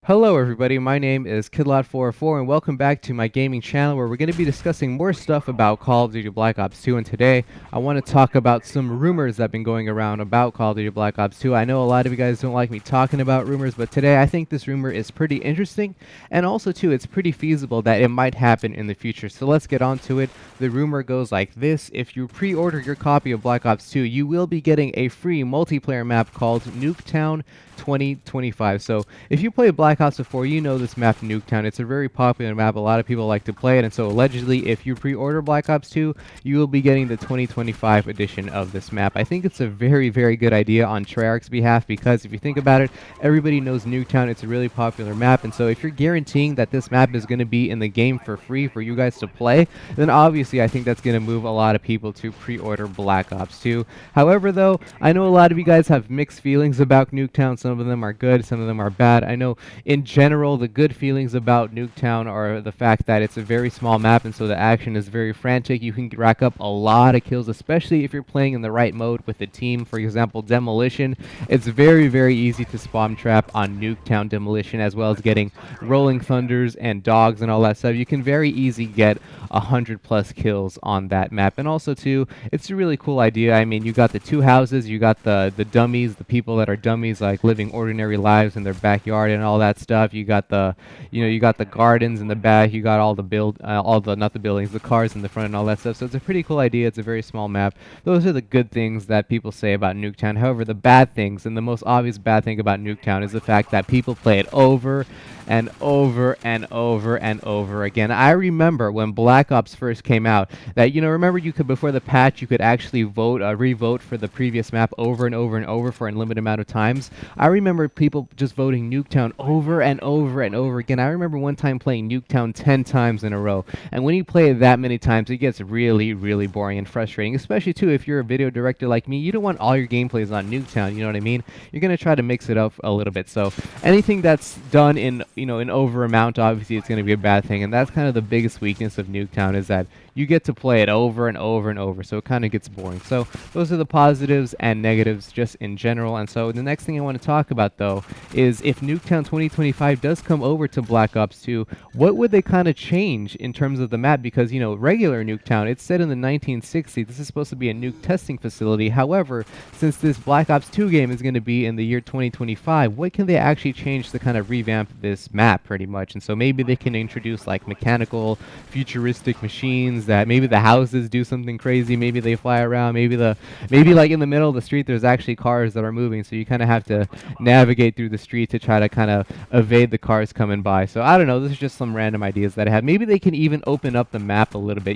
Hello everybody, my name is Kidlot404 and welcome back to my gaming channel where we're going to be discussing more stuff about Call of Duty Black Ops 2, and today I want to talk about some rumors that have been going around about Call of Duty Black Ops 2. I know a lot of you guys don't like me talking about rumors, but today I think this rumor is pretty interesting, and also too it's pretty feasible that it might happen in the future. So let's get on to it. The rumor goes like this: if you pre-order your copy of Black Ops 2, you will be getting a free multiplayer map called Nuketown 2025. So if you played Black Ops before, you know this map, Nuketown. It's a very popular map. A lot of people like to play it, and so allegedly, if you pre-order Black Ops 2, you will be getting the 2025 edition of this map. I think it's a very, very good idea on Treyarch's behalf because if you think about it, everybody knows Nuketown. It's a really popular map, and so if you're guaranteeing that this map is going to be in the game for free for you guys to play, then obviously I think that's going to move a lot of people to pre-order Black Ops 2. However, though, I know a lot of you guys have mixed feelings about Nuketown. Some of them are good, some of them are bad. I know in general the good feelings about Nuketown are the fact that it's a very small map, and so the action is very frantic. You can rack up a lot of kills, especially if you're playing in the right mode with the team. For example, Demolition. It's very, very easy to spawn trap on Nuketown Demolition, as well as getting Rolling Thunders and Dogs and all that stuff. You can very easy get 100+ kills on that map. And also too, it's a really cool idea. I mean, you got the two houses, you got the dummies, the people that are dummies, like living ordinary lives in their backyard and all that stuff. You got the, you got the gardens in the back. You got all the not the buildings, the cars in the front and all that stuff. So it's a pretty cool idea. It's a very small map. Those are the good things that people say about Nuketown. However, the bad things, and the most obvious bad thing about Nuketown, is the fact that people play it over and over and over and over again. I remember when Black Ops first came out that, remember you could, before the patch, you could actually re-vote for the previous map over and over and over for an unlimited amount of times. I remember people just voting Nuketown over and over and over again. I remember one time playing Nuketown 10 times in a row, and when you play it that many times, it gets really, really boring and frustrating, especially too if you're a video director like me. You don't want all your gameplays on Nuketown, you know what I mean? You're going to try to mix it up a little bit, so anything that's done in in over amount, obviously it's going to be a bad thing, and that's kind of the biggest weakness of Nuketown, is that you get to play it over and over and over, so it kind of gets boring. So those are the positives and negatives just in general. And so the next thing I want to talk about, though, is if Nuketown 2025 does come over to Black Ops 2, what would they kind of change in terms of the map? Because, regular Nuketown, it's set in the 1960s. This is supposed to be a nuke testing facility. However, since this Black Ops 2 game is going to be in the year 2025, what can they actually change to kind of revamp this map, pretty much? And so maybe they can introduce like mechanical, futuristic machines, that maybe the houses do something crazy, maybe they fly around, maybe like in the middle of the street there's actually cars that are moving, so you kind of have to navigate through the street to try to kind of evade the cars coming by. So I don't know, this is just some random ideas that I have. Maybe they can even open up the map a little bit.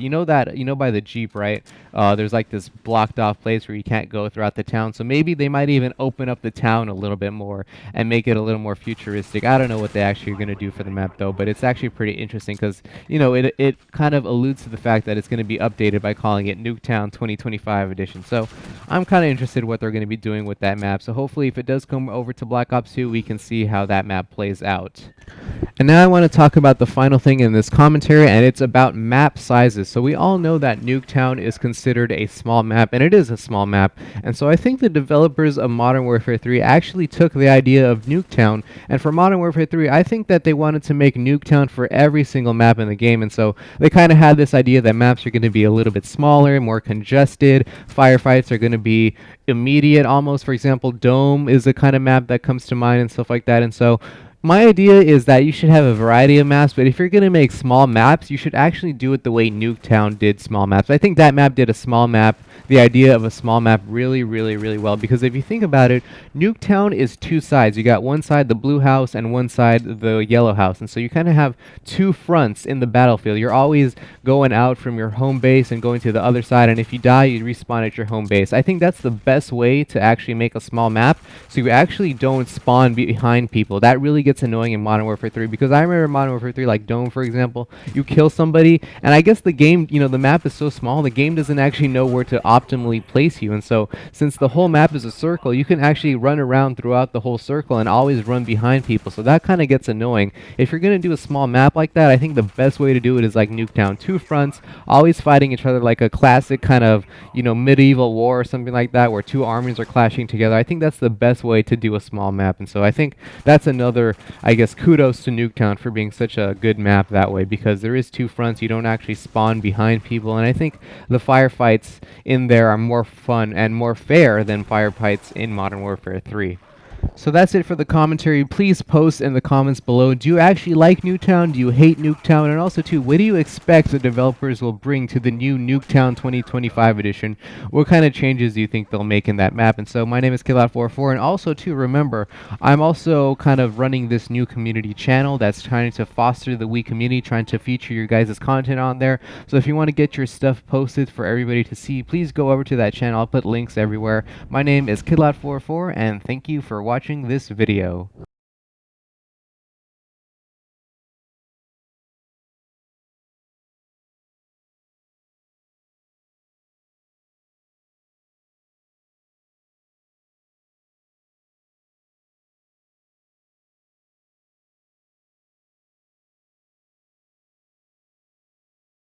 By the Jeep, right? There's like this blocked off place where you can't go throughout the town, so maybe they might even open up the town a little bit more and make it a little more futuristic. I don't know what they actually are going to do for the map though, but it's actually pretty interesting because it kind of alludes to the fact that it's going to be updated by calling it Nuketown 2025 edition. So I'm kind of interested in what they're going to be doing with that map. So hopefully if it does come over to Black Ops 2, we can see how that map plays out. And now I want to talk about the final thing in this commentary, and it's about map sizes. So we all know that Nuketown is considered a small map, and it is a small map. And so I think the developers of Modern Warfare 3 actually took the idea of Nuketown, and for Modern Warfare 3, I think that they wanted to make Nuketown for every single map in the game. And so they kind of had this idea that maps are going to be a little bit smaller, more congested. Firefights are going to be immediate almost. For example, Dome is a kind of map that comes to mind and stuff like that. And so my idea is that you should have a variety of maps, but if you're going to make small maps, you should actually do it the way Nuketown did small maps. I think that map did a small map, the idea of a small map, really, really, really well, because if you think about it, Nuketown is two sides. You got one side, the blue house, and one side, the yellow house, and so you kind of have two fronts in the battlefield. You're always going out from your home base and going to the other side, and if you die, you respawn at your home base. I think that's the best way to actually make a small map, so you actually don't spawn behind people. That really gets annoying in Modern Warfare 3, because I remember Modern Warfare 3, like Dome, for example, you kill somebody, and I guess the game, the map is so small, the game doesn't actually know where to optimally place you. And so since the whole map is a circle, you can actually run around throughout the whole circle and always run behind people. So that kind of gets annoying. If you're going to do a small map like that, I think the best way to do it is like Nuketown. Two fronts, always fighting each other like a classic kind of, medieval war or something like that, where two armies are clashing together. I think that's the best way to do a small map. And so I think that's another, I guess, kudos to Nuketown for being such a good map that way, because there is two fronts. You don't actually spawn behind people. And I think the firefights in there are more fun and more fair than firefights in Modern Warfare 3. So that's it for the commentary. Please post in the comments below. Do you actually like Nuketown? Do you hate Nuketown? And also, too, what do you expect the developers will bring to the new Nuketown 2025 edition? What kind of changes do you think they'll make in that map? And so my name is Kidlot44, and also, too, remember, I'm also kind of running this new community channel that's trying to foster the Wii community, trying to feature your guys' content on there. So if you want to get your stuff posted for everybody to see, please go over to that channel. I'll put links everywhere. My name is Kidlot44, and thank you for watching this video.